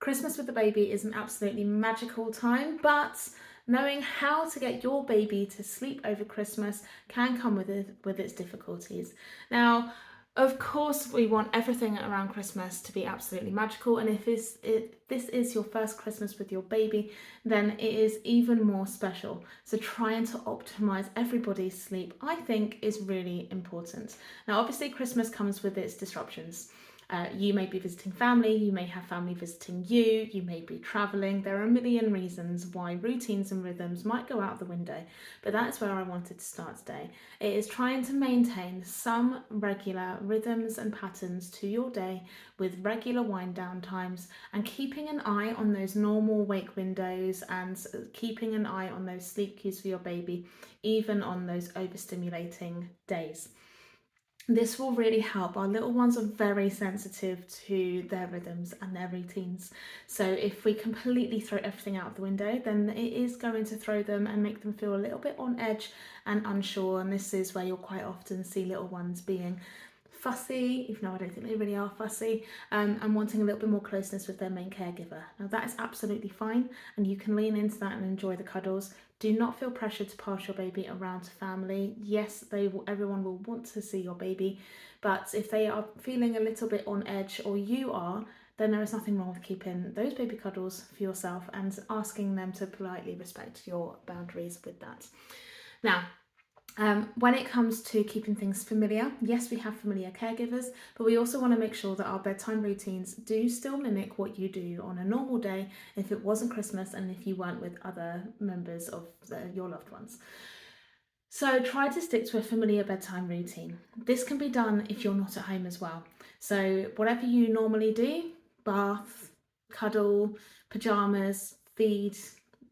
Christmas with the baby is an absolutely magical time, but knowing how to get your baby to sleep over Christmas can come with its difficulties. Now, of course, we want everything around Christmas to be absolutely magical, and if this is your first Christmas with your baby, then it is even more special. So trying to optimize everybody's sleep, I think, is really important. Now, obviously, Christmas comes with its disruptions. You may be visiting family, you may have family visiting you, you may be travelling. There are a million reasons why routines and rhythms might go out the window, but that's where I wanted to start today. It is trying to maintain some regular rhythms and patterns to your day with regular wind down times and keeping an eye on those normal wake windows and keeping an eye on those sleep cues for your baby, even on those overstimulating days. This will really help. Our little ones are very sensitive to their rhythms and their routines. So if we completely throw everything out of the window, then it is going to throw them and make them feel a little bit on edge and unsure. And this is where you'll quite often see little ones being fussy, even though I don't think they really are fussy, and wanting a little bit more closeness with their main caregiver. Now that is absolutely fine, and you can lean into that and enjoy the cuddles. Do not feel pressured to pass your baby around to family. Yes, everyone will want to see your baby, but if they are feeling a little bit on edge, or you are, then there is nothing wrong with keeping those baby cuddles for yourself and asking them to politely respect your boundaries with that. Now, when it comes to keeping things familiar, yes, we have familiar caregivers, but we also want to make sure that our bedtime routines do still mimic what you do on a normal day if it wasn't Christmas and if you weren't with other members of your loved ones. So try to stick to a familiar bedtime routine. This can be done if you're not at home as well. So whatever you normally do, bath, cuddle, pajamas, feed,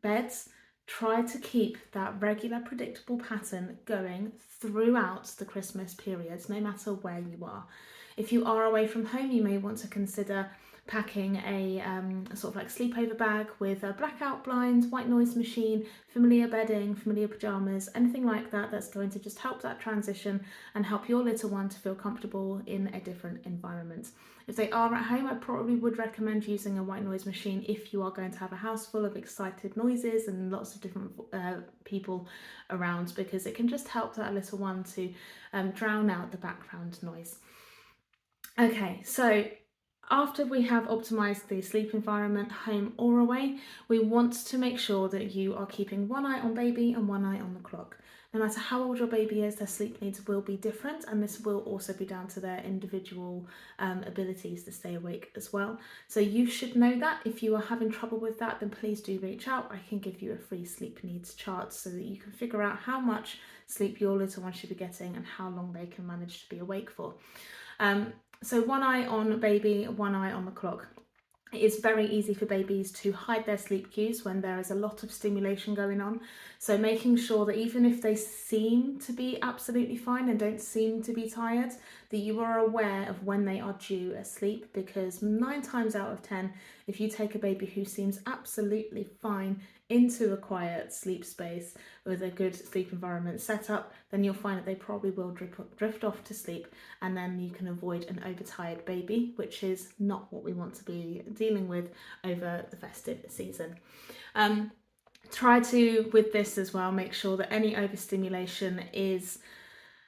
beds, try to keep that regular predictable pattern going throughout the Christmas periods, no matter where you are. If you are away from home, you may want to consider packing a sort of like sleepover bag with blackout blinds, white noise machine, familiar bedding, familiar pajamas, anything like that that's going to just help that transition and help your little one to feel comfortable in a different environment. If they are at home, I probably would recommend using a white noise machine if you are going to have a house full of excited noises and lots of different people around, because it can just help that little one to drown out the background noise. Okay, so after we have optimized the sleep environment, home or away, we want to make sure that you are keeping one eye on baby and one eye on the clock. No matter how old your baby is, their sleep needs will be different, and this will also be down to their individual abilities to stay awake as well. So you should know that. If you are having trouble with that, then please do reach out. I can give you a free sleep needs chart so that you can figure out how much sleep your little one should be getting and how long they can manage to be awake for. So one eye on baby, one eye on the clock. It is very easy for babies to hide their sleep cues when there is a lot of stimulation going on. So making sure that even if they seem to be absolutely fine and don't seem to be tired, that you are aware of when they are due asleep, because 9 times out of 10, if you take a baby who seems absolutely fine into a quiet sleep space with a good sleep environment set up, then you'll find that they probably will drift off to sleep, and then you can avoid an overtired baby, which is not what we want to be dealing with over the festive season. Try to, with this as well, make sure that any overstimulation is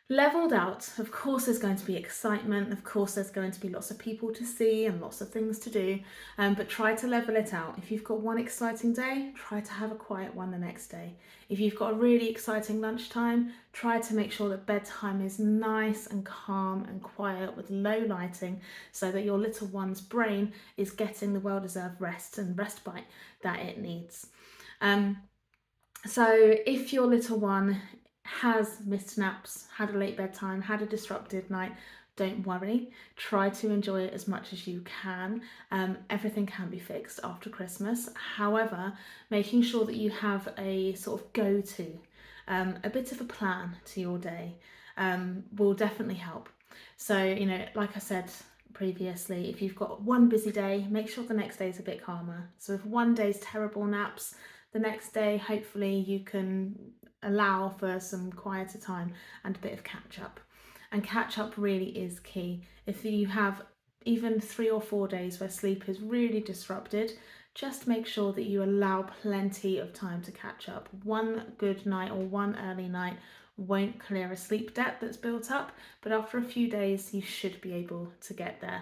leveled out. Of course there's going to be excitement, of course there's going to be lots of people to see and lots of things to do, but try to level it out. If you've got one exciting day, try to have a quiet one the next day. If you've got a really exciting lunchtime, try to make sure that bedtime is nice and calm and quiet with low lighting, so that your little one's brain is getting the well-deserved rest and respite that it needs. So if your little one has missed naps, had a late bedtime, had a disrupted night, don't worry. Try to enjoy it as much as you can. Everything can be fixed after Christmas. However, making sure that you have a sort of go-to, a bit of a plan to your day, will definitely help. So, you know, like I said previously, if you've got one busy day, make sure the next day is a bit calmer. So if one day's terrible naps, the next day, hopefully you can allow for some quieter time and a bit of catch up. And catch up really is key. If you have even 3 or 4 days where sleep is really disrupted, just make sure that you allow plenty of time to catch up. One good night or one early night won't clear a sleep debt that's built up, but after a few days, you should be able to get there.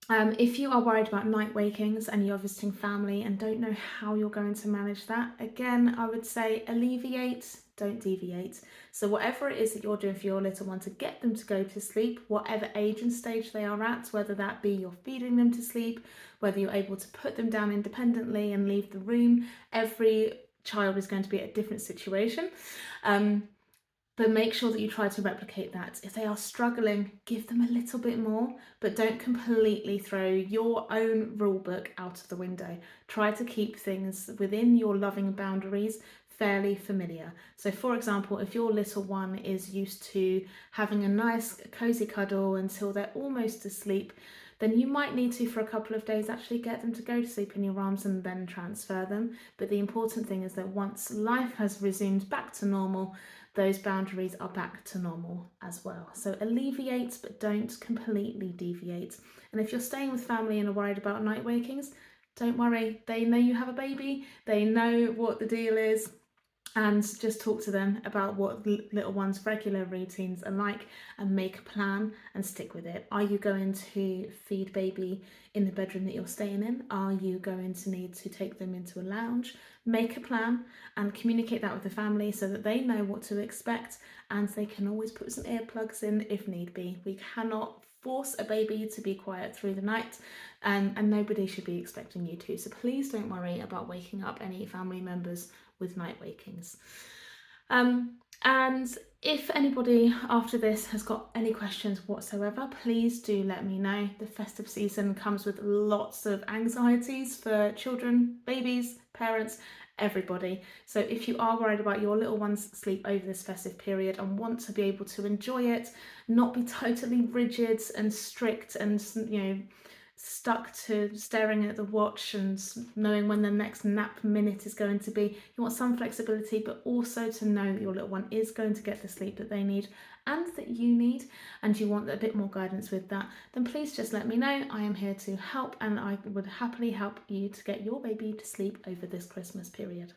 If you are worried about night wakings and you're visiting family and don't know how you're going to manage that, again, I would say alleviate, don't deviate. So whatever it is that you're doing for your little one to get them to go to sleep, whatever age and stage they are at, whether that be you're feeding them to sleep, whether you're able to put them down independently and leave the room, every child is going to be at a different situation. But make sure that you try to replicate that. If they are struggling, give them a little bit more, but don't completely throw your own rule book out of the window. Try to keep things within your loving boundaries fairly familiar. So for example, if your little one is used to having a nice cozy cuddle until they're almost asleep, then you might need to, for a couple of days, actually get them to go to sleep in your arms and then transfer them. But the important thing is that once life has resumed back to normal, those boundaries are back to normal as well. So alleviate, but don't completely deviate. And if you're staying with family and are worried about night wakings, don't worry. They know you have a baby. They know what the deal is. And just talk to them about what little one's regular routines are like and make a plan and stick with it. Are you going to feed baby in the bedroom that you're staying in? Are you going to need to take them into a lounge? Make a plan and communicate that with the family so that they know what to expect, and they can always put some earplugs in if need be. We cannot force a baby to be quiet through the night, and nobody should be expecting you to. So please don't worry about waking up any family members with night wakings. And if anybody after this has got any questions whatsoever, please do let me know. The festive season comes with lots of anxieties for children, babies, parents, everybody. So if you are worried about your little one's sleep over this festive period and want to be able to enjoy it, not be totally rigid and strict and, stuck to staring at the watch and knowing when the next nap minute is going to be. You want some flexibility, but also to know that your little one is going to get the sleep that they need and that you need, and you want a bit more guidance with that, then please just let me know. I am here to help, and I would happily help you to get your baby to sleep over this Christmas period.